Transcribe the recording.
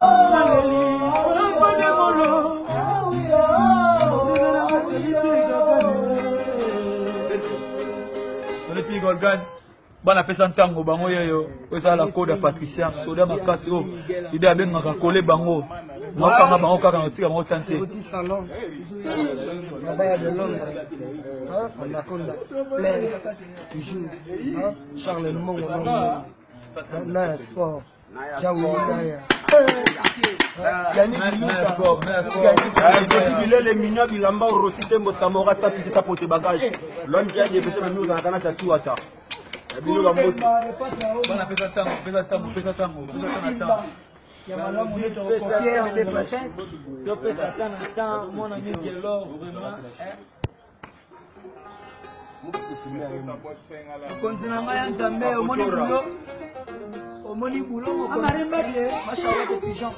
Bana pesa ntango bango yeyo eza la code patricien soda makasi o ide abengaka kole bango nakanga bango kaka na tika bango tante petit salon là-bas de Londres on a connu plein toujours Charles Mongo na sport les mignons bilamba rosité mosamora sta piti sa pote bagage l'homme qui a dépêché même nous en kana tatuata bino ba moto bana pesa tango mon ami Gelor vraiment continue à nzambe omoni boulot amari mbele machallah de pigeon